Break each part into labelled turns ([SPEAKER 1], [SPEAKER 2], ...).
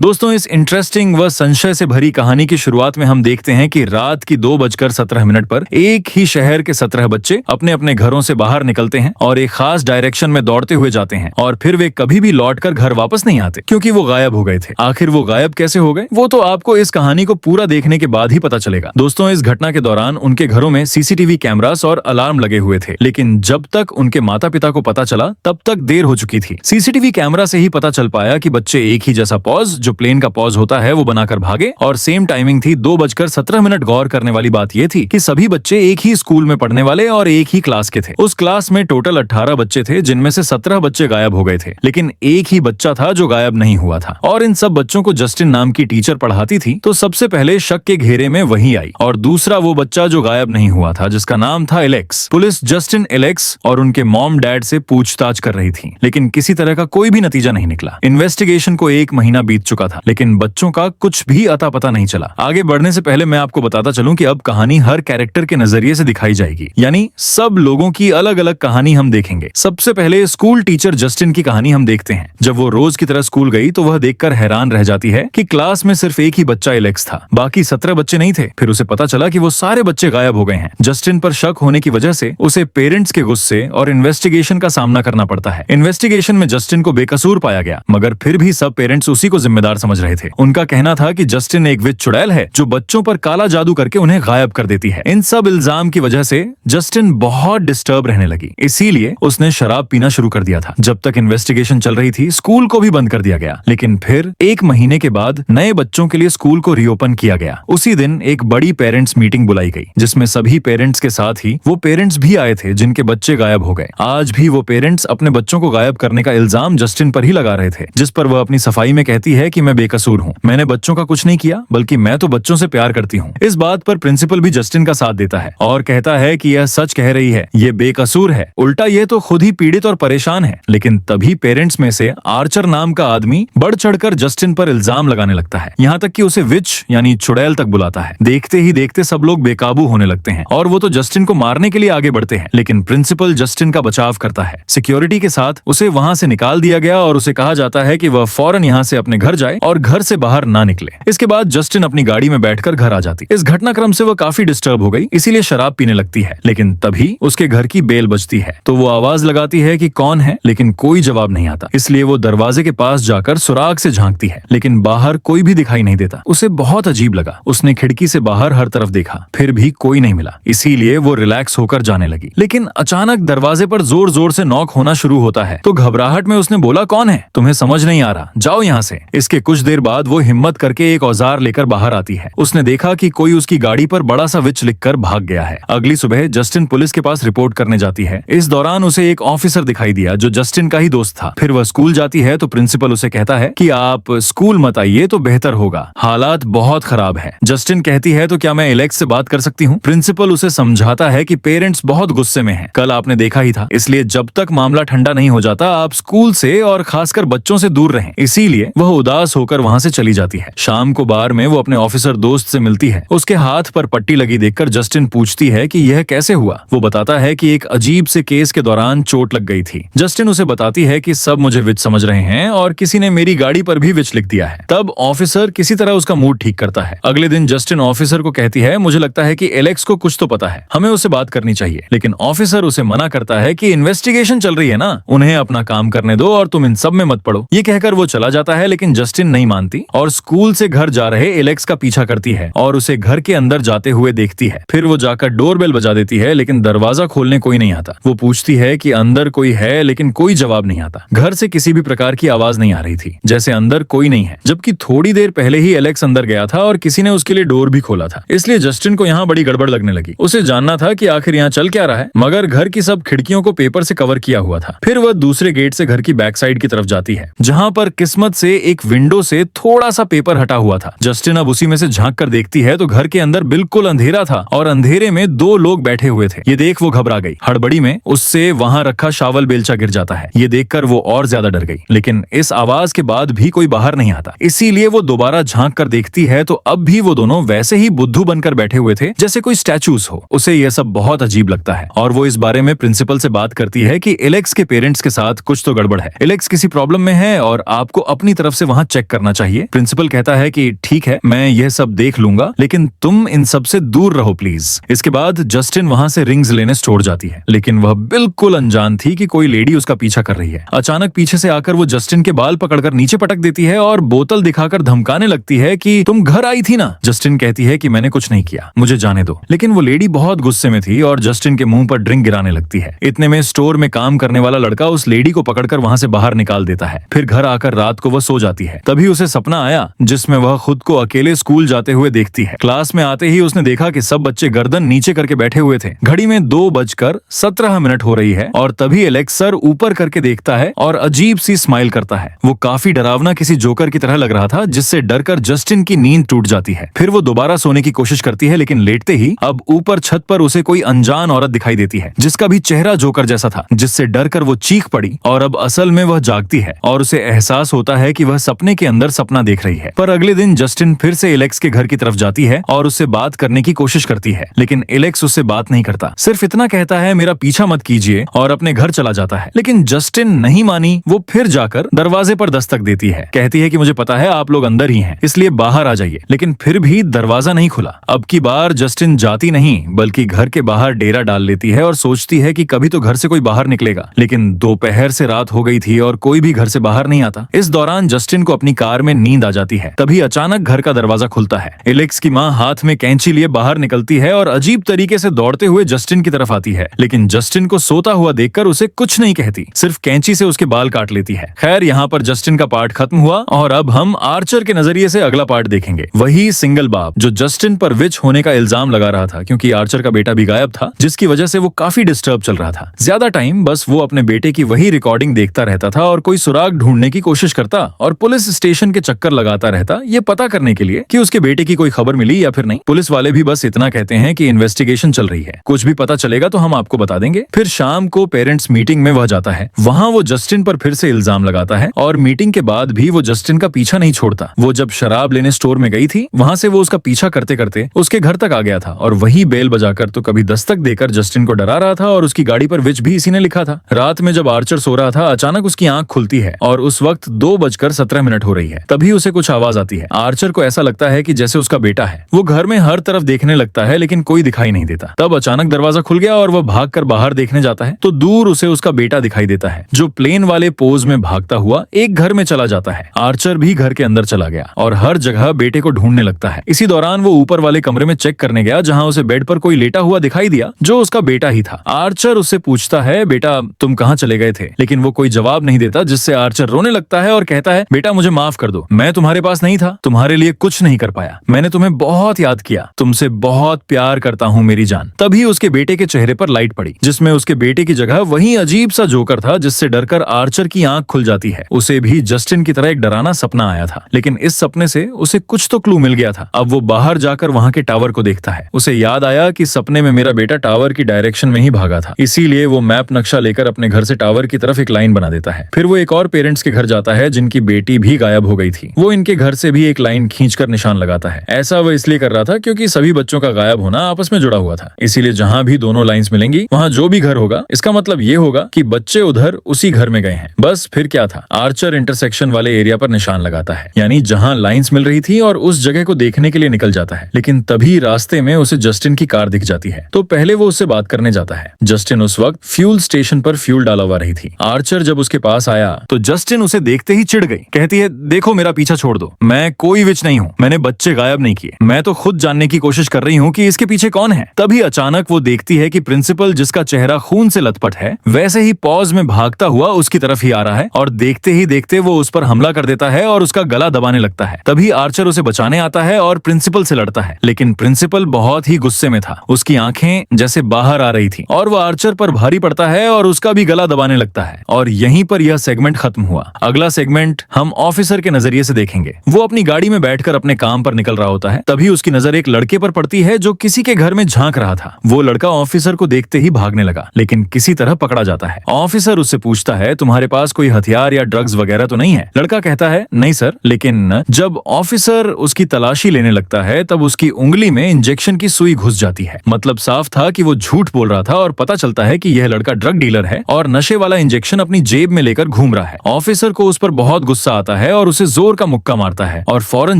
[SPEAKER 1] दोस्तों, इस इंटरेस्टिंग व संशय से भरी कहानी की शुरुआत में हम देखते हैं कि रात की 2:17 पर एक ही शहर के 17 बच्चे अपने अपने घरों से बाहर निकलते हैं और एक खास डायरेक्शन में दौड़ते हुए जाते हैं और फिर वे कभी भी लौटकर घर वापस नहीं आते क्योंकि वो गायब हो गए थे। आखिर वो गायब कैसे हो गए, वो तो आपको इस कहानी को पूरा देखने के बाद ही पता चलेगा। दोस्तों, इस घटना के दौरान उनके घरों में सीसीटीवी कैमरास और अलार्म लगे हुए थे, लेकिन जब तक उनके माता पिता को पता चला तब तक देर हो चुकी थी। सीसीटीवी कैमरा से ही पता चल पाया कि बच्चे एक ही जैसा पॉज, जो प्लेन का पॉज होता है, वो बनाकर भागे और सेम टाइमिंग थी 2:17। गौर करने वाली बात यह थी कि सभी बच्चे एक ही स्कूल में पढ़ने वाले और एक ही क्लास के थे। उस क्लास में टोटल 18 बच्चे थे, जिनमें से 17 बच्चे गायब हो गए थे, लेकिन एक ही बच्चा था जो गायब नहीं हुआ था। और इन सब बच्चों को जस्टिन नाम की टीचर पढ़ाती थी, तो सबसे पहले शक के घेरे में वही आई। और दूसरा वो बच्चा जो गायब नहीं हुआ था, जिसका नाम था एलेक्स। पुलिस जस्टिन, एलेक्स और उनके मॉम डैड से पूछताछ कर रही थी, लेकिन किसी तरह का कोई भी नतीजा नहीं निकला। इन्वेस्टिगेशन को 1 महीना बीत चुका था, लेकिन बच्चों का कुछ भी अता पता नहीं चला। आगे बढ़ने से पहले मैं आपको बताता चलूं कि अब कहानी हर कैरेक्टर के नजरिए से दिखाई जाएगी, यानी सब लोगों की अलग अलग कहानी हम देखेंगे। सबसे पहले स्कूल टीचर जस्टिन की कहानी हम देखते हैं। जब वो रोज की तरह स्कूल गई तो वह देखकर हैरान रह जाती है कि क्लास में सिर्फ एक ही बच्चा एलेक्स था, बाकी 17 बच्चे नहीं थे। फिर उसे पता चला कि वो सारे बच्चे गायब हो गए हैं। जस्टिन पर शक होने की वजह से उसे पेरेंट्स के गुस्से और इन्वेस्टिगेशन का सामना करना पड़ता है। इन्वेस्टिगेशन में जस्टिन को बेकसूर पाया गया, मगर फिर भी सब पेरेंट्स उसी को जिम्मेदार समझ रहे थे। उनका कहना था कि जस्टिन एक विच चुड़ैल है जो बच्चों पर काला जादू करके उन्हें गायब कर देती है। इन सब इल्जाम की वजह से जस्टिन बहुत डिस्टर्ब रहने लगी, इसीलिए उसने शराब पीना शुरू कर दिया था। जब तक इन्वेस्टिगेशन चल रही थी, स्कूल को भी बंद कर दिया गया, लेकिन फिर 1 महीने के बाद नए बच्चों के लिए स्कूल को रीओपन किया गया। उसी दिन एक बड़ी पेरेंट्स मीटिंग बुलाई गई, जिसमें सभी पेरेंट्स के साथ ही वो पेरेंट्स भी आए थे जिनके बच्चे गायब हो गए। आज भी वो पेरेंट्स अपने बच्चों को गायब करने का इल्जाम जस्टिन पर ही लगा रहे थे, जिस पर वह अपनी सफाई में कहती है कि मैं बेकसूर हूँ, मैंने बच्चों का कुछ नहीं किया, बल्कि मैं तो बच्चों से प्यार करती हूँ। इस बात पर प्रिंसिपल भी जस्टिन का साथ देता है और कहता है कि यह सच कह रही है, ये बेकसूर है, उल्टा ये तो खुद ही पीड़ित और परेशान है। लेकिन तभी पेरेंट्स में से आर्चर नाम का आदमी बढ़ चढ़कर जस्टिन पर इल्जाम लगाने लगता है, यहाँ तक कि उसे विच यानी चुड़ैल तक बुलाता है। देखते ही देखते सब लोग बेकाबू होने लगते हैं और वो तो जस्टिन को मारने के लिए आगे बढ़ते हैं, लेकिन प्रिंसिपल जस्टिन का बचाव करता है। सिक्योरिटी के साथ उसे वहाँ से निकाल दिया गया और उसे कहा जाता है कि वह फौरन यहाँ से अपने घर जाए और घर से बाहर ना निकले। इसके बाद जस्टिन अपनी गाड़ी में बैठकर घर आ जाती। इस घटनाक्रम से वह काफी डिस्टर्ब हो गई, इसीलिए शराब पीने लगती है। लेकिन तभी उसके घर की बेल बजती है, तो वो आवाज लगाती है कि कौन है, लेकिन कोई जवाब नहीं आता। इसलिए वो दरवाजे के पास जाकर सुराग से झांकती है, लेकिन बाहर कोई भी दिखाई नहीं देता। उसे बहुत अजीब लगा। उसने खिड़की से बाहर हर तरफ देखा, फिर भी कोई नहीं मिला, इसीलिए वो रिलैक्स होकर जाने लगी। लेकिन अचानक दरवाजे पर जोर जोर से नॉक होना शुरू होता है, तो घबराहट में उसने बोला, कौन है? तुम्हें समझ नहीं आ रहा, जाओ यहाँ से। इसके कुछ देर बाद वो हिम्मत करके एक औजार लेकर बाहर आती है। उसने देखा कि कोई उसकी गाड़ी पर बड़ा सा विच लिखकर भाग गया है। अगली सुबह जस्टिन पुलिस के पास रिपोर्ट करने जाती है। इस दौरान उसे एक ऑफिसर दिखाई दिया जो जस्टिन का ही दोस्त था। फिर वह स्कूल जाती है तो प्रिंसिपल उसे कहता है कि आप स्कूल मत आइए तो बेहतर होगा, हालात बहुत खराब है। जस्टिन कहती है, तो क्या मैं एलेक्स से बात कर सकती हूँ? प्रिंसिपल उसे समझाता है कि पेरेंट्स बहुत गुस्से में हैं, कल आपने देखा ही था, इसलिए जब तक मामला ठंडा नहीं हो जाता आप स्कूल से और खासकर बच्चों से दूर रहें। इसीलिए वह उदास होकर वहाँ से चली जाती है। शाम को बार में वो अपने ऑफिसर दोस्त से मिलती है। उसके हाथ पर पट्टी लगी देखकर जस्टिन पूछती है कि यह कैसे हुआ। वो बताता है कि एक अजीब से केस के दौरान चोट लग गई थी। जस्टिन उसे बताती है कि सब मुझे विच समझ रहे हैं और किसी ने मेरी गाड़ी पर भी विच लिख दिया है। तब ऑफिसर किसी तरह उसका मूड ठीक करता है। अगले दिन जस्टिन ऑफिसर को कहती है, मुझे लगता है कि एलेक्स को कुछ तो पता है, हमें उससे बात करनी चाहिए। लेकिन ऑफिसर उसे मना करता है कि इन्वेस्टिगेशन चल रही है ना, उन्हें अपना काम करने दो और तुम इन सब में मत पड़ो। ये कहकर वो चला जाता है, लेकिन जस्टिन नहीं मानती और स्कूल से घर जा रहे एलेक्स का पीछा करती है और उसे घर के अंदर जाते हुए देखती है। फिर वो जाकर डोरबेल बजा देती है, लेकिन दरवाजा खोलने कोई नहीं आता। वो पूछती है कि अंदर कोई है, लेकिन कोई जवाब नहीं आता। घर से किसी भी प्रकार की आवाज नहीं आ रही थी, जैसे अंदर कोई नहीं है, जबकि थोड़ी देर पहले ही एलेक्स अंदर गया था और किसी ने उसके लिए डोर भी खोला था। इसलिए जस्टिन को यहाँ बड़ी गड़बड़ लगने लगी। उसे जानना था कि आखिर यहाँ चल क्या रहा है, मगर घर की सब खिड़कियों को पेपर से कवर किया हुआ था। फिर वह दूसरे गेट से घर की बैक साइड की तरफ जाती है, जहाँ पर किस्मत से एक विंडो से थोड़ा सा पेपर हटा हुआ था। जस्टिन अब उसी में से झांक कर देखती है तो घर के अंदर बिल्कुल अंधेरा था और अंधेरे में 2 लोग बैठे हुए थे। ये देख वो घबरा गई। हड़बड़ी में उससे वहाँ रखा शावल बेलचा गिर जाता है। ये देखकर वो और ज्यादा डर गई, लेकिन इस आवाज के बाद भी कोई बाहर नहीं आता। इसीलिए वो दोबारा झांक कर देखती है तो अब भी वो दोनों वैसे ही बुद्धू बनकर बैठे हुए थे जैसे कोई स्टैचूज हो। उसे यह सब बहुत अजीब लगता है और वो इस बारे में प्रिंसिपल से बात करती है कि एलेक्स के पेरेंट्स के साथ कुछ तो गड़बड़ है, एलेक्स किसी प्रॉब्लम में है और आपको अपनी तरफ से वहाँ चेक करना चाहिए। प्रिंसिपल कहता है कि ठीक है, मैं यह सब देख लूंगा, लेकिन तुम इन सब से दूर रहो प्लीज। इसके बाद जस्टिन वहां से रिंग्स लेने स्टोर जाती है, लेकिन वह बिल्कुल अनजान थी कि कोई लेडी उसका पीछा कर रही है। अचानक पीछे से आकर वो जस्टिन के बाल पकड़कर नीचे पटक देती है और बोतल दिखाकर धमकाने लगती है कि तुम घर आई थी ना। जस्टिन कहती है कि मैंने कुछ नहीं किया, मुझे जाने दो। लेकिन वो लेडी बहुत गुस्से में थी और जस्टिन के मुंह पर ड्रिंक गिराने लगती है। इतने में स्टोर में काम करने वाला लड़का उस लेडी को पकड़कर वहां से बाहर निकाल देता है। फिर घर आकर रात को वह सो जाती है। तभी उसे सपना आया जिसमें वह खुद को अकेले स्कूल जाते हुए देखती है। क्लास में आते ही उसने देखा कि सब बच्चे गर्दन नीचे करके बैठे हुए थे। घड़ी में 2:17 हो रही है और तभी एलेक्स सर ऊपर करके देखता है और अजीब सी स्माइल करता है। वो काफी डरावना किसी जोकर की तरह लग रहा था, जिससे डरकर जस्टिन की नींद टूट जाती है। फिर वो दोबारा सोने की कोशिश करती है, लेकिन लेटते ही अब ऊपर छत पर उसे कोई अनजान औरत दिखाई देती है, जिसका भी चेहरा जोकर जैसा था, जिससे डरकर वो चीख पड़ी और अब असल में वह जागती है और उसे एहसास होता है कि वह सपने के अंदर सपना देख रही है। पर अगले दिन जस्टिन फिर से एलेक्स के घर की तरफ जाती है और उससे बात करने की कोशिश करती है, लेकिन एलेक्स उससे बात नहीं करता। सिर्फ इतना कहता है मेरा पीछा मत कीजिए और अपने घर चला जाता है। लेकिन जस्टिन नहीं मानी। वो फिर जाकर दरवाजे पर दस्तक देती है, कहती है कि मुझे पता है आप लोग अंदर ही हैं, इसलिए बाहर आ जाइए। लेकिन फिर भी दरवाजा नहीं खुला। अब की बार जस्टिन जाती नहीं बल्कि घर के बाहर डेरा डाल लेती है और सोचती है कि कभी तो घर से कोई बाहर निकलेगा। लेकिन दोपहर से रात हो गई थी और कोई भी घर से बाहर नहीं आता। इस दौरान जस्टिन को अपनी कार में नींद आ जाती है। तभी अचानक घर का दरवाजा खुलता है। एलेक्स की माँ हाथ में कैंची लिए बाहर निकलती है और अजीब तरीके से दौड़ते हुए जस्टिन की तरफ आती है, लेकिन जस्टिन को सोता हुआ देखकर उसे कुछ नहीं कहती, सिर्फ कैंची से उसके बाल काट लेती है। खैर, यहाँ पर जस्टिन का पार्ट खत्म हुआ और अब हम आर्चर के नजरिए से अगला पार्ट देखेंगे। वही सिंगल बाप जो जस्टिन पर विच होने का इल्जाम लगा रहा था, क्योंकि आर्चर का बेटा भी गायब था, जिसकी वजह से वो काफी डिस्टर्ब चल रहा था। ज्यादा टाइम बस वो अपने बेटे की वही रिकॉर्डिंग देखता रहता था और कोई सुराग ढूंढने की कोशिश करता और पुलिस स्टेशन के चक्कर लगाता रहता, ये पता करने के लिए कि उसके बेटे की कोई खबर मिली या फिर नहीं। पुलिस वाले भी बस इतना कहते हैं कि इन्वेस्टिगेशन चल रही है, कुछ भी पता चलेगा तो हम आपको बता देंगे। फिर शाम को पेरेंट्स मीटिंग में वह जाता है। वहाँ वो जस्टिन पर फिर से इल्जाम लगाता है और मीटिंग के बाद भी वो जस्टिन का पीछा नहीं छोड़ता। वो जब शराब लेने स्टोर में गई थी, वहाँ से वो उसका पीछा करते करते उसके घर तक आ गया था और वही बेल बजाकर तो कभी दस्तक देकर जस्टिन को डरा रहा था और उसकी गाड़ी पर विच भी इसी ने लिखा था। रात में जब आर्चर सो रहा था, अचानक उसकी आंख खुलती है और उस वक्त 2:17 हो रही है। तभी उसे कुछ आवाज आती है। आर्चर को ऐसा लगता है कि जैसे उसका बेटा है। वो घर में हर तरफ देखने लगता है, लेकिन कोई दिखाई नहीं देता। तब अचानक दरवाजा खुल गया और वह भागकर बाहर देखने जाता है तो दूर उसे उसका बेटा दिखाई देता है, जो प्लेन वाले पोज में भागता हुआ एक घर में चला जाता है। आर्चर भी घर के अंदर चला गया और हर जगह बेटे को ढूंढने लगता है। इसी दौरान वो ऊपर वाले कमरे में चेक करने गया, जहाँ उसे बेड पर कोई लेटा हुआ दिखाई दिया, जो उसका बेटा ही था। आर्चर उससे पूछता है, बेटा तुम कहाँ चले गए थे? लेकिन वो कोई जवाब नहीं देता, जिससे आर्चर रोने लगता है और कहता है, बेटा मुझे माफ कर दो, मैं तुम्हारे पास नहीं था, तुम्हारे लिए कुछ नहीं कर पाया, मैंने तुम्हें बहुत याद किया, तुमसे बहुत प्यार करता हूँ मेरी जान। तभी उसके बेटे के चेहरे पर लाइट पड़ी, जिसमें उसके बेटे की जगह वही अजीब सा जोकर था, जिससे डरकर आर्चर की आंख खुल जाती है। उसे भी जस्टिन की तरह एक डरावना सपना आया था, लेकिन इस सपने से उसे कुछ तो क्लू मिल गया था। अब वो बाहर जाकर वहाँ के टावर को देखता है। उसे याद आया कि सपने में मेरा बेटा टावर की डायरेक्शन में ही भागा था, इसीलिए वो मैप नक्शा लेकर अपने घर से टावर की तरफ एक लाइन बना देता है। फिर वो एक और पेरेंट्स के घर जाता है जिनकी बेटी भी गायब हो गई थी। वो इनके घर से भी एक लाइन खींचकर निशान लगाता है। ऐसा वो इसलिए कर रहा था क्योंकि सभी बच्चों का गायब होना आपस में जुड़ा हुआ था, इसीलिए जहाँ भी दोनों लाइंस मिलेंगी वहाँ जो भी घर होगा, इसका मतलब ये होगा कि बच्चे उधर उसी घर में गए हैं। बस फिर क्या था, आर्चर इंटरसेक्शन वाले एरिया पर निशान लगाता है, यानी जहाँ लाइंस मिल रही थी, और उस जगह को देखने के लिए निकल जाता है। लेकिन तभी रास्ते में उसे जस्टिन की कार दिख जाती है, तो पहले वो उससे बात करने जाता है। जस्टिन उस वक्त फ्यूल स्टेशन पर फ्यूल डाला हुआ रही थी। आर्चर जब उसके पास आया तो जस्टिन उसे देखते ही चिढ़ गई। कहती है, देखो मेरा पीछा छोड़ दो, मैं कोई विच नहीं हूँ, मैंने बच्चे गायब नहीं किए, मैं तो खुद जानने की कोशिश कर रही हूँ कि इसके पीछे कौन है। तभी अचानक वो देखती है कि प्रिंसिपल, जिसका चेहरा खून से लथपथ है, वैसे ही पॉज में भागता हुआ उसकी तरफ ही आ रहा है और देखते ही देखते वो उस पर हमला कर देता है और उसका गला दबाने लगता है। तभी आर्चर उसे बचाने आता है और प्रिंसिपल से लड़ता है, लेकिन प्रिंसिपल बहुत ही गुस्से में था। उसकी आंखें जैसे बाहर आ रही थी और वो आर्चर पर भारी पड़ता है और उसका भी गला दबाने लगता है। और यहीं पर यह सेगमेंट खत्म हुआ। अगला सेगमेंट हम ऑफिसर के नजरिए से देखेंगे। वो अपनी गाड़ी में बैठकर अपने काम पर निकल रहा होता है। तभी उसकी नजर एक लड़के पर पड़ती है जो किसी के घर में झांक रहा था। वो लड़का ऑफिसर को देखते ही भागने लगा, लेकिन किसी तरह पकड़ा जाता है। ऑफिसर उससे पूछता है, तुम्हारे पास कोई हथियार या ड्रग्स वगैरह तो नहीं है? लड़का कहता है, नहीं सर। लेकिन जब ऑफिसर उसकी तलाशी लेने लगता है तब उसकी उंगली में इंजेक्शन की सुई घुस जाती है। मतलब साफ था कि वो झूठ बोल रहा था और पता चलता है कि यह लड़का ड्रग डीलर है और नशे वाला इंजेक्शन अपनी जेब में लेकर घूम रहा है। ऑफिसर को उस पर बहुत गुस्सा आता आता है और उसे जोर का मुक्का मारता है और फौरन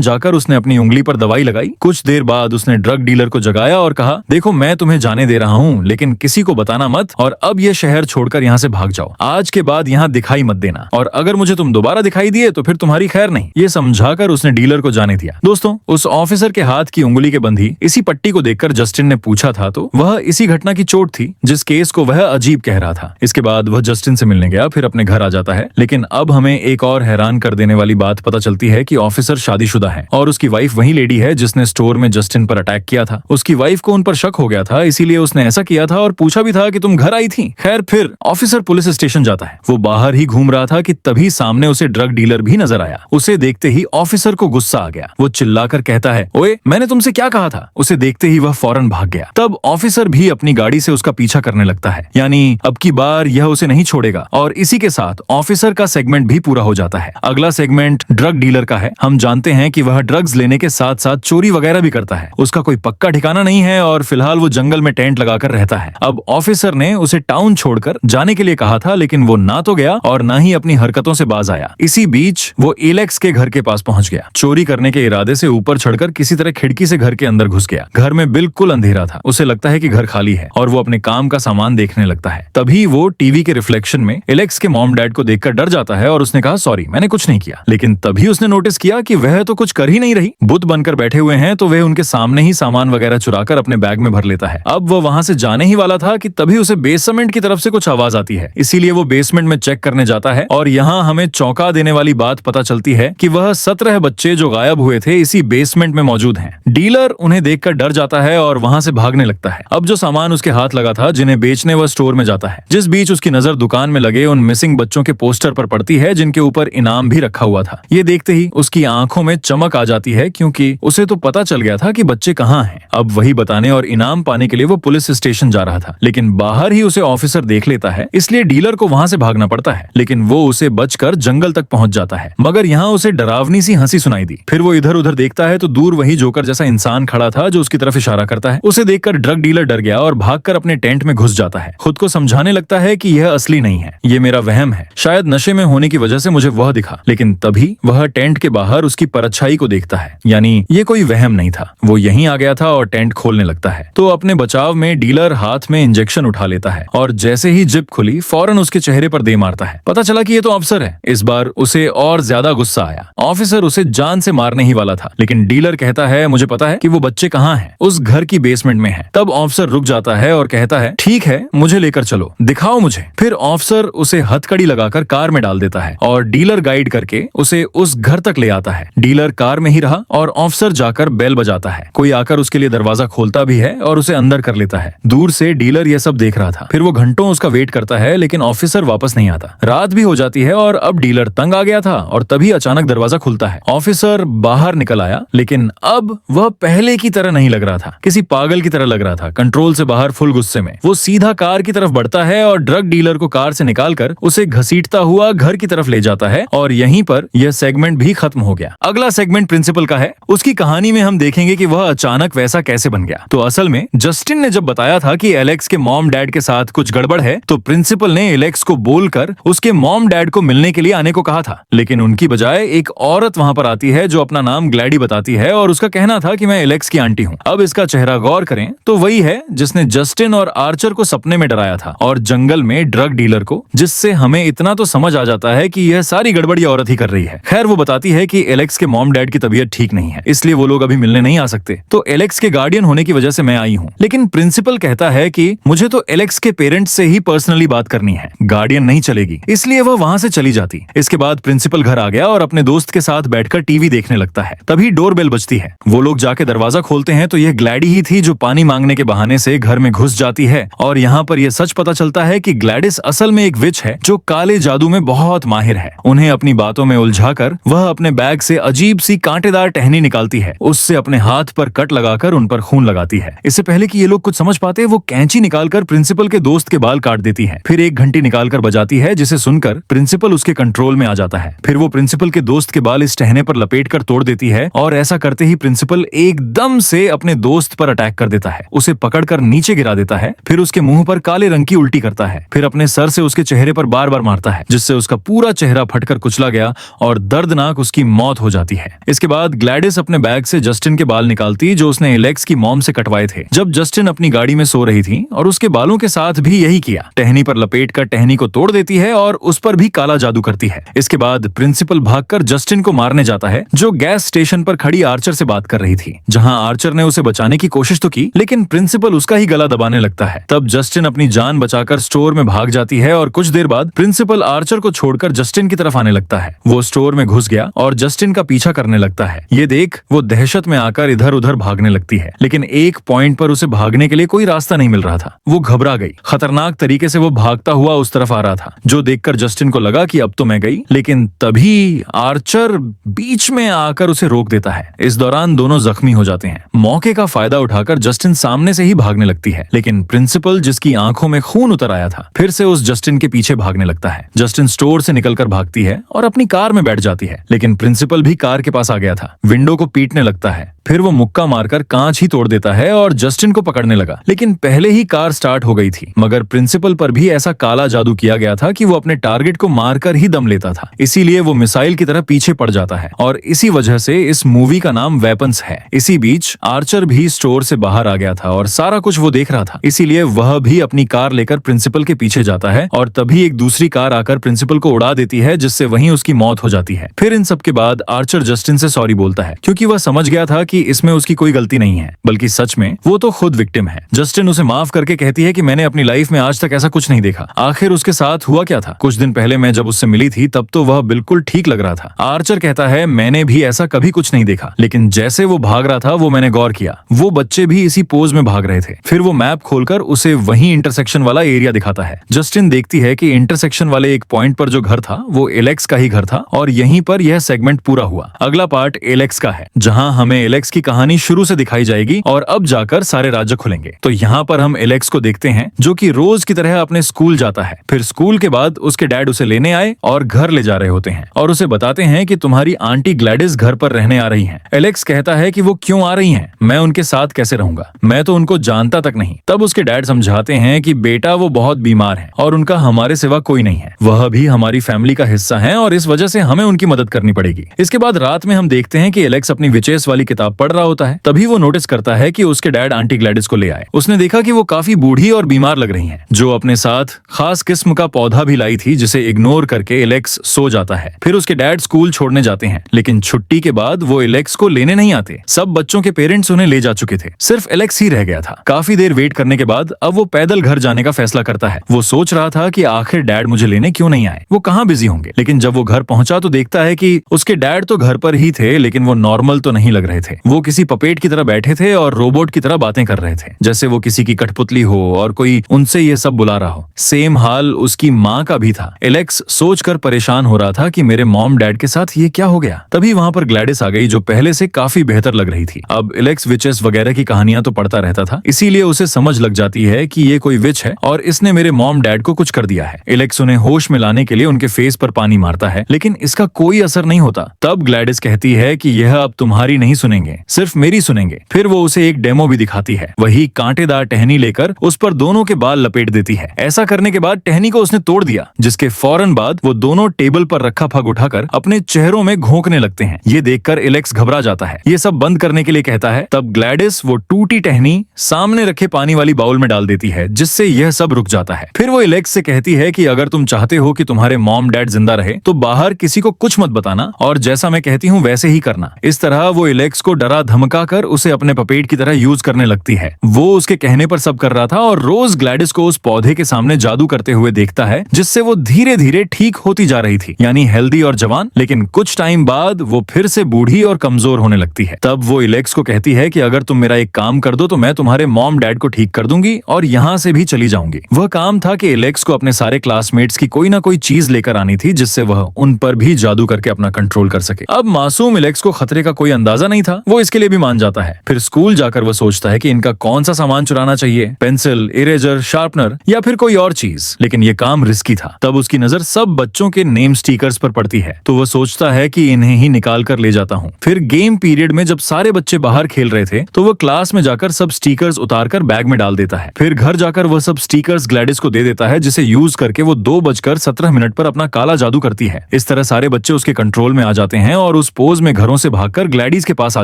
[SPEAKER 1] जाकर उसने अपनी उंगली पर दवाई लगाई। कुछ देर बाद उसने ड्रग डीलर को जगाया और कहा, देखो मैं तुम्हें जाने दे रहा हूँ, लेकिन किसी को बताना मत और अब ये शहर छोड़कर यहाँ से भाग जाओ। आज के बाद यहाँ दिखाई मत देना और अगर मुझे तुम दोबारा दिखाई दिए तो फिर तुम्हारी खैर नहीं। ये समझाकर उसने डीलर को जाने दिया। दोस्तों, उस ऑफिसर के हाथ की उंगली के बंधी इसी पट्टी को देखकर जस्टिन ने पूछा था तो वह इसी घटना की चोट थी जिस केस को वह अजीब कह रहा था। इसके बाद वह जस्टिन से मिलने गया, फिर अपने घर आ जाता है। लेकिन अब हमें एक और हैरान कर देने वाली बात पता चलती है कि ऑफिसर शादीशुदा है और उसकी वाइफ वही लेडी है जिसने स्टोर में जस्टिन पर अटैक किया था। उसकी वाइफ को उन पर शक हो गया था, इसीलिए उसने ऐसा किया था और पूछा भी था कि तुम घर आई थी। खैर, फिर ऑफिसर पुलिस स्टेशन जाता है। वो बाहर ही घूम रहा था कि तभी सामने उसे ड्रग डीलर भी नजर आया। उसे देखते ही ऑफिसर को गुस्सा आ गया। वो चिल्लाकर कहता है, ओए मैंने तुमसे क्या कहा था। उसे देखते ही वह फौरन भाग गया। तब ऑफिसर भी अपनी गाड़ी से उसका पीछा करने लगता है, यानी अब की बार यह उसे नहीं छोड़ेगा। और इसी के साथ ऑफिसर का सेगमेंट भी पूरा हो जाता है। अगला सेगमेंट ड्रग डीलर का है। हम जानते हैं कि वह ड्रग्स लेने के साथ साथ चोरी वगैरह भी करता है। उसका कोई पक्का ठिकाना नहीं है और फिलहाल वो जंगल में टेंट लगाकर रहता है। अब ऑफिसर ने उसे टाउन छोड़कर जाने के लिए कहा था, लेकिन वो ना तो गया और ना ही अपनी हरकतों से बाज आया। इसी बीच वो एलेक्स के घर के पास पहुंच गया। चोरी करने के इरादे से ऊपर चढ़कर किसी तरह खिड़की से घर के अंदर घुस गया। घर में बिल्कुल अंधेरा था। उसे लगता है कि घर खाली है और वो अपने काम का सामान देखने लगता है। तभी वो टीवी के रिफ्लेक्शन में एलेक्स के मॉम डैड को देखकर डर जाता है और उसने कहा, सॉरी मैंने कुछ नहीं किया। लेकिन तभी उसने नोटिस किया कि वह तो कुछ कर ही नहीं रही। बुत बनकर बैठे हुए हैं तो वह उनके सामने ही सामान वगैरह चुराकर अपने बैग में भर लेता है। अब वो वहां से जाने ही वाला था कि तभी उसे बेसमेंट की तरफ से कुछ आवाज आती है। इसीलिए वो बेसमेंट में चेक करने जाता है और यहाँ हमें चौंका देने वाली बात पता चलती है कि वह 17 बच्चे जो गायब हुए थे इसी बेसमेंट में मौजूद हैं। डीलर उन्हें देखकर डर जाता है और वहां से भागने लगता है। अब जो सामान उसके हाथ लगा था जिन्हें बेचने वह स्टोर में जाता है। जिस बीच उसकी नजर दुकान में लगे उन मिसिंग बच्चों के पोस्टर पर पड़ती है जिनके ऊपर इनाम भी रखा हुआ था। ये देखते ही उसकी आंखों में चमक आ जाती है क्योंकि उसे तो पता चल गया था कि बच्चे कहाँ हैं। अब वही बताने और इनाम पाने के लिए वो पुलिस स्टेशन जा रहा था, लेकिन बाहर ही उसे ऑफिसर देख लेता है, इसलिए डीलर को वहां से भागना पड़ता है। लेकिन वो उसे बचकर जंगल तक पहुंच जाता है, मगर यहाँ उसे डरावनी सी हंसी सुनाई दी। फिर वो इधर उधर देखता है तो दूर वही जोकर जैसा इंसान खड़ा था जो उसकी तरफ इशारा करता है। उसे देखकर ड्रग डीलर डर गया और भागकर अपने टेंट में घुस जाता है। खुद को समझाने लगता है कि यह असली नहीं है, ये मेरा वहम है, शायद नशे में होने की वजह से मुझे वह दिखा। लेकिन तभी वह टेंट के बाहर उसकी परछाई को देखता है, यानी ये कोई वहम नहीं था। वो यहीं आ गया था और टेंट खोलने लगता है। तो अपने बचाव में डीलर हाथ में इंजेक्शन उठा लेता है और जैसे ही जिप खुली फौरन उसके चेहरे पर दे मारता है। पता चला कि ये तो अफसर है। इस बार उसे और ज्यादा गुस्सा आया। ऑफिसर उसे जान से मारने ही वाला था, लेकिन डीलर कहता है, मुझे पता है कि वो बच्चे कहाँ हैं, उस घर की बेसमेंट में है। तब ऑफिसर रुक जाता है और कहता है, ठीक है मुझे लेकर चलो, दिखाओ मुझे। फिर ऑफिसर उसे हथकड़ी लगाकर कार में डाल देता है और डीलर गाइड करके उसे उस घर तक ले आता है। डीलर कार में ही रहा और ऑफिसर जाकर बेल बजाता है। कोई आकर उसके लिए दरवाजा खोलता भी है और उसे अंदर कर लेता है। दूर से डीलर यह सब देख रहा था। फिर वो घंटों उसका वेट करता है, लेकिन ऑफिसर वापस नहीं आता। रात भी हो जाती है और अब डीलर तंग आ गया था और तभी अचानक दरवाजा खुलता है। ऑफिसर बाहर निकल आया, लेकिन अब वह पहले की तरह नहीं लग रहा था, किसी पागल की तरह लग रहा था। कंट्रोल से बाहर फुल गुस्से में वो सीधा कार की तरफ बढ़ता है और ड्रग डीलर को कार से निकालकर उसे घसीटता हुआ घर की तरफ ले जाता है। और यहीं पर यह सेगमेंट भी खत्म हो गया। अगला सेगमेंट प्रिंसिपल का है। उसकी कहानी में हम देखेंगे कि वह अचानक वैसा कैसे बन गया। तो असल में जस्टिन ने जब बताया था कि एलेक्स के मॉम डैड के साथ कुछ गड़बड़ है, तो प्रिंसिपल ने एलेक्स को बोलकर उसके मॉम डैड को मिलने के लिए आने को कहा था। लेकिन उनकी बजाय एक औरत वहां पर आती है जो अपना नाम ग्लैडी बताती है और उसका कहना था कि मैं एलेक्स की आंटी हूँ। अब इसका चेहरा गौर करें तो वही है जिसने जस्टिन और आर्चर को सपने में डराया था और जंगल में ड्रग डीलर को, जिससे हमें इतना तो समझ आ जाता है कि यह सारी गड़बड़ी औरत ही कर रही है। खैर, वो बताती है कि एलेक्स के मॉम डैड की तबीयत ठीक नहीं है, इसलिए वो लोग अभी मिलने नहीं आ सकते, तो एलेक्स के गार्डियन होने की वजह से मैं आई हूँ। लेकिन प्रिंसिपल कहता है कि मुझे तो एलेक्स के पेरेंट्स से ही पर्सनली बात करनी है, गार्डियन नहीं चलेगी, इसलिए वह वहां से चली जाती। इसके बाद प्रिंसिपल घर आ गया और अपने दोस्त के साथ बैठकर टीवी देखने लगता है। तभी डोरबेल बजती है। वो लोग जाके दरवाजा खोलते हैं तो यह ग्लैडी ही थी जो पानी मांगने के बहाने से घर में घुस जाती है। और यहाँ पर यह सच पता चलता है कि ग्लैडिस असल में एक विच है जो काले जादू में बहुत माहिर है। उन्हें अपनी बातों में उलझाकर वह अपने बैग से अजीब सी कांटेदार टहनी निकालती है, उससे अपने हाथ पर कट लगाकर उन पर खून लगाती है। इससे पहले कि ये लोग कुछ समझ पाते, वो कैंची निकालकर प्रिंसिपल के दोस्त के बाल काट देती है। फिर एक घंटी निकालकर बजाती है, जिसे सुनकर प्रिंसिपल उसके कंट्रोल में आ जाता है। फिर वो प्रिंसिपल के दोस्त के बाल इस टहने पर लपेटकर तोड़ देती है और ऐसा करते ही प्रिंसिपल एकदम से अपने दोस्त पर अटैक कर देता है, उसे पकड़कर नीचे गिरा देता है। फिर उसके मुंह पर काले रंग की उल्टी करता है। फिर अपने सर से उसके चेहरे पर बार बार मारता है, जिससे उसका पूरा चेहरा फटकर कुचला गया गया और दर्दनाक उसकी मौत हो जाती है। इसके बाद ग्लैडिस अपने बैग से जस्टिन के बाल निकालती जो उसने एलेक्स की मॉम से कटवाए थे जब जस्टिन अपनी गाड़ी में सो रही थी, और उसके बालों के साथ भी यही किया। टहनी पर लपेट कर टहनी को तोड़ देती है और उस पर भी काला जादू करती है। इसके बाद प्रिंसिपल भागकर जस्टिन को मारने जाता है, जो गैस स्टेशन पर खड़ी आर्चर से बात कर रही थी, जहां आर्चर ने उसे बचाने की कोशिश तो की, लेकिन प्रिंसिपल उसका ही गला दबाने लगता है। तब जस्टिन अपनी जान बचाकर स्टोर में भाग जाती है और कुछ देर बाद प्रिंसिपल आर्चर को छोड़कर जस्टिन की तरफ आने लगता है। वो स्टोर में घुस गया और जस्टिन का पीछा करने लगता है। ये देख वो दहशत में आकर इधर उधर भागने लगती है, लेकिन एक पॉइंट पर उसे भागने के लिए कोई रास्ता नहीं मिल रहा था। वो घबरा गई। खतरनाक तरीके से वो भागता हुआ उस तरफ आ रहा था, जो देखकर जस्टिन को लगा कि अब तो मैं गई, लेकिन तभी आर्चर बीच में आकर उसे रोक देता है। इस दौरान दोनों जख्मी हो जाते हैं। मौके का फायदा उठाकर जस्टिन सामने से ही भागने लगती है, लेकिन प्रिंसिपल, जिसकी आंखों में खून उतर आया था, फिर से उस जस्टिन के पीछे भागने लगता है। जस्टिन स्टोर से निकलकर भागती है और अपनी कार में बैठ जाती है, लेकिन प्रिंसिपल भी कार के पास आ गया था। विंडो को पीटने लगता है, फिर वो मुक्का मारकर कांच ही तोड़ देता है और जस्टिन को पकड़ने लगा, लेकिन पहले ही कार स्टार्ट हो गई थी। मगर प्रिंसिपल पर भी ऐसा काला जादू किया गया था कि वो अपने टारगेट को मारकर ही दम लेता था, इसीलिए वो मिसाइल की तरह पीछे पड़ जाता है, और इसी वजह से इस मूवी का नाम वेपन्स है। इसी बीच आर्चर भी स्टोर से बाहर आ गया था और सारा कुछ वो देख रहा था, इसीलिए वह भी अपनी कार लेकर प्रिंसिपल के पीछे जाता है, और तभी एक दूसरी कार आकर प्रिंसिपल को उड़ा देती है, जिससे वहीं उसकी मौत हो जाती है। फिर इन सब के बाद आर्चर जस्टिन से सॉरी बोलता है, क्योंकि वह समझ गया था कि इसमें उसकी कोई गलती नहीं है, बल्कि सच में वो तो खुद विक्टिम है। जस्टिन उसे माफ करके कहती है कि मैंने अपनी लाइफ में आज तक ऐसा कुछ नहीं देखा। आखिर उसके साथ हुआ क्या था? कुछ दिन पहले मैं जब उससे मिली थी तब तो वह बिल्कुल ठीक लग रहा था। आर्चर कहता है, मैंने भी ऐसा कभी कुछ नहीं देखा, लेकिन जैसे वो भाग रहा था वो मैंने गौर किया, वो बच्चे भी इसी पोज में भाग रहे थे। फिर वो मैप खोलकर उसे वही इंटरसेक्शन वाला एरिया दिखाता है। जस्टिन देखती है कि इंटरसेक्शन वाले एक पॉइंट पर जो घर था वो एलेक्स का ही घर था, और यहीं पर यह सेगमेंट पूरा हुआ। अगला पार्ट एलेक्स का है, जहां हमें एलेक्स की कहानी शुरू से दिखाई जाएगी और अब जाकर सारे राज्य खुलेंगे। तो यहाँ पर हम एलेक्स को देखते हैं, जो कि रोज की तरह अपने स्कूल जाता है। फिर स्कूल के बाद उसके डैड उसे लेने आए और घर ले जा रहे होते हैं, और उसे बताते हैं कि तुम्हारी आंटी ग्लैडिस घर पर रहने आ रही हैं। एलेक्स कहता है कि वो क्यों आ रही हैं? मैं उनके साथ कैसे रहूंगा? मैं तो उनको जानता तक नहीं। तब उसके डैड समझाते हैं कि बेटा वो बहुत बीमार है और उनका हमारे सिवा कोई नहीं है, वह भी हमारी फैमिली का हिस्सा है और इस वजह से हमें उनकी मदद करनी पड़ेगी। इसके बाद रात में हम देखते हैं कि एलेक्स अपनी विचेस वाली किताब पढ़ रहा होता है। तभी वो नोटिस करता है कि उसके डैड आंटी ग्लैडिस को ले आए। उसने देखा कि वो काफी बूढ़ी और बीमार लग रही हैं, जो अपने साथ खास किस्म का पौधा भी लाई थी, जिसे इग्नोर करके एलेक्स सो जाता है। फिर उसके डैड स्कूल छोड़ने जाते हैं, लेकिन छुट्टी के बाद वो एलेक्स को लेने नहीं आते। सब बच्चों के पेरेंट्स उन्हें ले जा चुके थे, सिर्फ एलेक्स ही रह गया था। काफी देर वेट करने के बाद अब वो पैदल घर जाने का फैसला करता है। वो सोच रहा था कि आखिर डैड मुझे लेने क्यों नहीं आए, वो कहाँ बिजी होंगे। लेकिन जब वो घर पहुंचा तो देखता है कि उसके डैड तो घर पर ही थे, लेकिन वो नॉर्मल तो नहीं लग रहे थे। वो किसी पपेट की तरह बैठे थे और रोबोट की तरह बातें कर रहे थे, जैसे वो किसी की कठपुतली हो और कोई उनसे ये सब बुला रहा हो। सेम हाल उसकी माँ का भी था। एलेक्स सोचकर परेशान हो रहा था कि मेरे मॉम डैड के साथ ये क्या हो गया। तभी वहाँ पर ग्लैडिस आ गई, जो पहले से काफी बेहतर लग रही थी। अब एलेक्स विचेस वगैरह की कहानियां तो पढ़ता रहता था, इसीलिए उसे समझ लग जाती है कि ये कोई विच है और इसने मेरे मॉम डैड को कुछ कर दिया है। एलेक्स उन्हें होश में लाने के लिए उनके फेस पर पानी मारता है, लेकिन इसका कोई असर नहीं होता। तब ग्लैडिस कहती है कि यह अब तुम्हारी नहीं सुनेंगे, सिर्फ मेरी सुनेंगे। फिर वो उसे एक डेमो भी दिखाती है। वही कांटेदार टहनी लेकर उस पर दोनों के बाल लपेट देती है। ऐसा करने के बाद टहनी को उसने तोड़ दिया, जिसके फौरन बाद वो दोनों टेबल पर रखा फग उठाकर अपने चेहरों में घोंकने लगते हैं। ये देखकर एलेक्स घबरा जाता है, ये सब बंद करने के लिए कहता है। तब ग्लैडिस वो टूटी टहनी सामने रखे पानी वाली बाउल में डाल देती है, जिससे यह सब रुक जाता है। फिर वो एलेक्स से कहती है कि अगर तुम चाहते हो कि तुम्हारे मॉम डैड जिंदा रहे तो बाहर किसी को कुछ मत बताना और जैसा मैं कहती हूँ वैसे ही करना। इस तरह वो एलेक्स को डरा धमका कर उसे अपने पपेट की तरह यूज करने लगती है। वो उसके कहने पर सब कर रहा था और रोज ग्लैडिस को उस पौधे के सामने जादू करते हुए देखता है, जिससे वो धीरे धीरे ठीक होती जा रही थी, यानी हेल्दी और जवान। लेकिन कुछ टाइम बाद वो फिर से बूढ़ी और कमजोर होने लगती है। तब वो एलेक्स को कहती है कि अगर तुम मेरा एक काम कर दो तो मैं तुम्हारे मॉम डैड को ठीक कर दूंगी और यहाँ से भी चली जाऊंगी। वह काम था कि एलेक्स को अपने सारे क्लासमेट्स की कोई ना कोई चीज लेकर आनी थी, जिससे वह उन पर भी जादू करके अपना कंट्रोल कर सके। अब मासूम एलेक्स को खतरे का कोई अंदाजा नहीं था। वो इसके लिए भी मान जाता है। फिर स्कूल जाकर वो सोचता है कि इनका कौन सा सामान चुराना चाहिए, पेंसिल, इरेजर, शार्पनर या फिर कोई और चीज। लेकिन ये काम रिस्की था। तब उसकी नजर सब बच्चों के नेम स्टिकर्स पर पड़ती है, तो वो सोचता है कि इन्हें ही निकाल कर ले जाता हूँ। फिर गेम पीरियड में जब सारे बच्चे बाहर खेल रहे थे तो वो क्लास में जाकर सब स्टिकर्स उतारकर बैग में डाल देता है। फिर घर जाकर वह सब स्टिकर्स ग्लैडिस को दे देता है, जिसे यूज करके वो 2:17 पर अपना काला जादू करती है। इस तरह सारे बच्चे उसके कंट्रोल में आ जाते हैं और उस पोज में घरों से भागकर ग्लैडिस के पास आ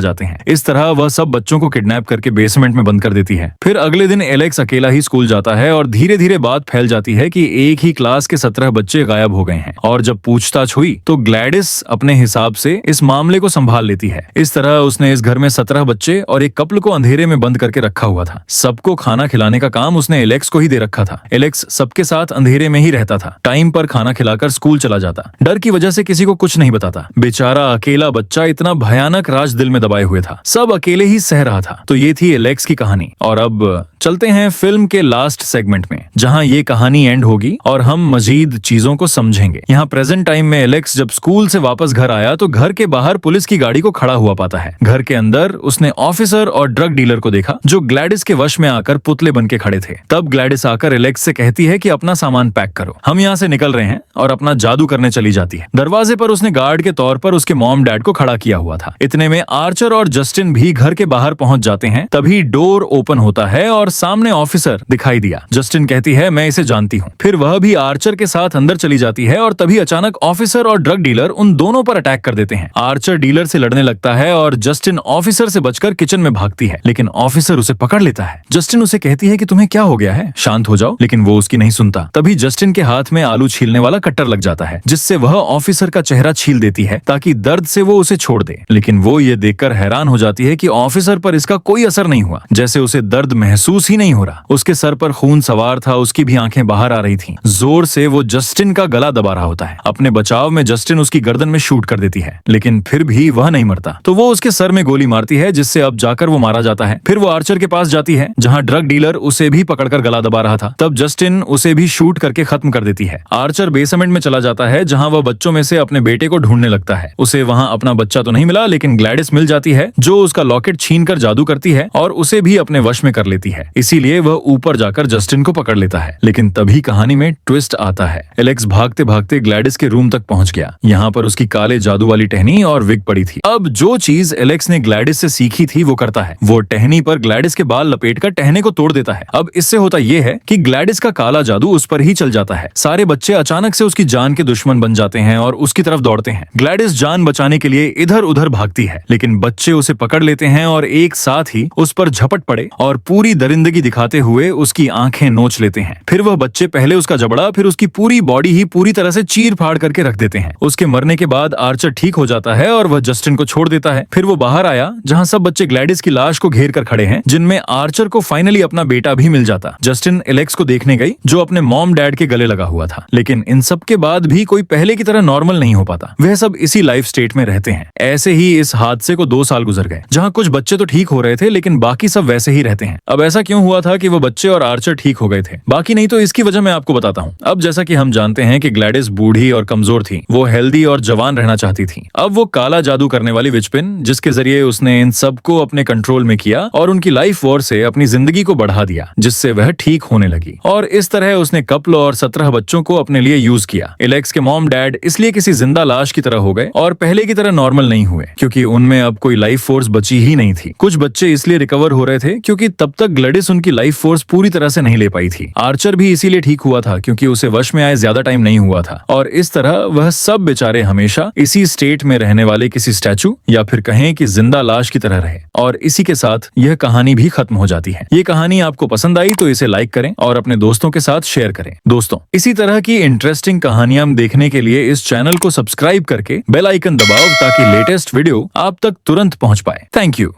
[SPEAKER 1] जाते हैं। इस तरह वह सब बच्चों को किडनैप करके बेसमेंट में बंद कर देती है। फिर अगले दिन एलेक्स अकेला ही स्कूल जाता है और धीरे धीरे बात फैल जाती है कि एक ही क्लास के 17 बच्चे गायब हो गए हैं। और जब पूछताछ हुई तो ग्लैडिस अपने हिसाब से इस मामले को संभाल लेती है। इस तरह उसने इस घर में 17 बच्चे और एक कपल को अंधेरे में बंद करके रखा हुआ था। सबको खाना खिलाने का काम उसने एलेक्स को ही दे रखा था। एलेक्स सबके साथ अंधेरे में ही रहता था, टाइम पर खाना खिलाकर स्कूल चला जाता, डर की वजह से किसी को कुछ नहीं बताता। बेचारा अकेला बच्चा इतना भयानक राज दिल में दबाए हुए था, सब अकेले ही सह रहा था। तो ये थी एलेक्स की कहानी। और अब चलते हैं फिल्म के लास्ट सेगमेंट में, जहां ये कहानी एंड होगी और हम मजीद चीजों को समझेंगे। यहाँ प्रेजेंट टाइम में एलेक्स जब स्कूल से वापस घर आया तो घर के बाहर पुलिस की गाड़ी को खड़ा हुआ पाता है। घर के अंदर उसने ऑफिसर और ड्रग डीलर को देखा जो ग्लैडिस के वश में आकर पुतले बन के खड़े थे। तब ग्लैडिस आकर एलेक्स से कहती है कि अपना सामान पैक करो, हम यहाँ से निकल रहे हैं, और अपना जादू करने चली जाती है। दरवाजे पर उसने गार्ड के तौर पर उसके मॉम डैड को खड़ा किया हुआ था। इतने में आर्चर और जस्टिन भी घर के बाहर पहुंच जाते हैं। तभी डोर ओपन होता है और सामने ऑफिसर दिखाई दिया। जस्टिन कहती है मैं इसे जानती हूँ। फिर वह भी आर्चर के साथ अंदर चली जाती है और तभी अचानक ऑफिसर और ड्रग डीलर उन दोनों पर अटैक कर देते हैं। आर्चर डीलर से लड़ने लगता है और जस्टिन ऑफिसर से बचकर किचन में भागती है, लेकिन ऑफिसर उसे पकड़ लेता है। जस्टिन उसे कहती है कि तुम्हें क्या हो गया है, शांत हो जाओ, लेकिन वो उसकी नहीं सुनता। तभी जस्टिन के हाथ में आलू छीलने वाला कट्टर लग जाता है, जिससे वह ऑफिसर का चेहरा छील देती है ताकि दर्द से वो उसे छोड़ दे। लेकिन वो ये देखकर हैरान हो जाती है कि ऑफिसर पर इसका कोई असर नहीं हुआ, जैसे उसे दर्द महसूस ही नहीं हो रहा। उसके सर पर खून सवार था, उसकी भी आंखें बाहर आ रही थीं। जोर से वो जस्टिन का गला दबा रहा होता है। अपने बचाव में जस्टिन उसकी गर्दन में शूट कर देती है, लेकिन फिर भी वह नहीं मरता। तो वो उसके सर में गोली मारती है, जिससे अब जाकर वो मारा जाता है। फिर वो आर्चर के पास जाती है, जहां ड्रग डीलर उसे भी पकड़कर गला दबा रहा था। तब जस्टिन उसे भी शूट करके खत्म कर देती है। आर्चर बेसमेंट में चला जाता है, जहां वह बच्चों में से अपने बेटे को ढूंढने लगता है। उसे वहां अपना बच्चा तो नहीं मिला, लेकिन ग्लैडिस मिल जाती है, जो उसका लॉकेट छीनकर जादू करती है और उसे भी अपने वश में कर लेती है। इसीलिए वह ऊपर जाकर जस्टिन को पकड़ लेता है। लेकिन तभी कहानी में ट्विस्ट आता है। एलेक्स भागते भागते ग्लैडिस के रूम तक पहुंच गया। यहाँ पर उसकी काले जादू वाली टहनी और विग पड़ी थी। अब जो चीज एलेक्स ने ग्लैडिस से सीखी थी वो करता है। वो टहनी पर ग्लैडिस के बाल लपेटकर टहने को तोड़ देता है। अब इससे होता यह है कि ग्लैडिस का काला जादू उस पर ही चल जाता है। सारे बच्चे अचानक से उसकी जान के दुश्मन बन जाते हैं और उसकी तरफ दौड़ते हैं। ग्लैडिस जान बचाने के लिए इधर उधर भागती है, लेकिन बच्चे उसे पकड़ लेते हैं और एक साथ ही उस पर झपट पड़े और पूरी दरिंदगी दिखाते हुए उसकी आंखें नोच लेते हैं। फिर वह बच्चे पहले उसका जबड़ा फिर उसकी पूरी बॉडी ही पूरी तरह से चीर फाड़ करके रख देते हैं। उसके मरने के बाद आर्चर ठीक हो जाता है और वह जस्टिन को छोड़ देता है। फिर वो बाहर आया, जहां सब बच्चे ग्लैडिस की लाश को घेर कर खड़े हैं, जिनमें आर्चर को फाइनली अपना बेटा भी मिल जाता। जस्टिन एलेक्स को देखने गई, जो अपने मॉम डैड के गले लगा हुआ था। लेकिन इन सब के बाद भी कोई पहले की तरह नॉर्मल नहीं हो पाता। वह सब इसी लाइफ स्टेट में रहते हैं। ऐसे ही इस हादसे को 2 साल गुजर गए, जहाँ कुछ बच्चे तो ठीक हो रहे थे, लेकिन बाकी सब वैसे ही रहते हैं। अब ऐसा क्यों हुआ था कि वो बच्चे और आर्चर ठीक हो गए थे? बाकी नहीं तो इसकी वजह मैं आपको बताता हूँ। अब जैसा कि हम जानते हैं कि ग्लैडिस बूढ़ी और कमजोर थी, वो हेल्दी और जवान रहना चाहती थी। अब वो काला जादू करने वाली विचपिन, जिसके जरिए उसने इन सबको अपने कंट्रोल में किया और उनकी लाइफ वॉर से अपनी जिंदगी को बढ़ा दिया, जिससे वह ठीक होने लगी। और इस तरह उसने कपल और 17 बच्चों को अपने लिए यूज किया। एलेक्स के मॉम डैड इसलिए किसी जिंदा लाश की तरह हो गए और पहले की तरह नॉर्मल नहीं हुए, क्योंकि उनमें अब कोई लाइफ फोर्स बची ही नहीं थी। कुछ बच्चे इसलिए रिकवर हो रहे थे क्योंकि तब तक ग्लैडिस उनकी लाइफ फोर्स पूरी तरह से नहीं ले पाई थी। आर्चर भी इसीलिए ठीक हुआ था क्योंकि उसे वश में आए ज्यादा टाइम नहीं हुआ था। और इस तरह वह सब बेचारे हमेशा इसी स्टेट में रहने वाले किसी स्टैचू या फिर कहें कि जिंदा लाश की तरह रहे। और इसी के साथ यह कहानी भी खत्म हो जाती है। ये कहानी आपको पसंद आई तो इसे लाइक करें और अपने दोस्तों के साथ शेयर करें। दोस्तों, इसी तरह की इंटरेस्टिंग कहानियां देखने के लिए इस चैनल को सब्सक्राइब करके बेल आइकन दबाओ ताकि लेटेस्ट वीडियो आप तक तुरंत पहुंच पाए। Thank you.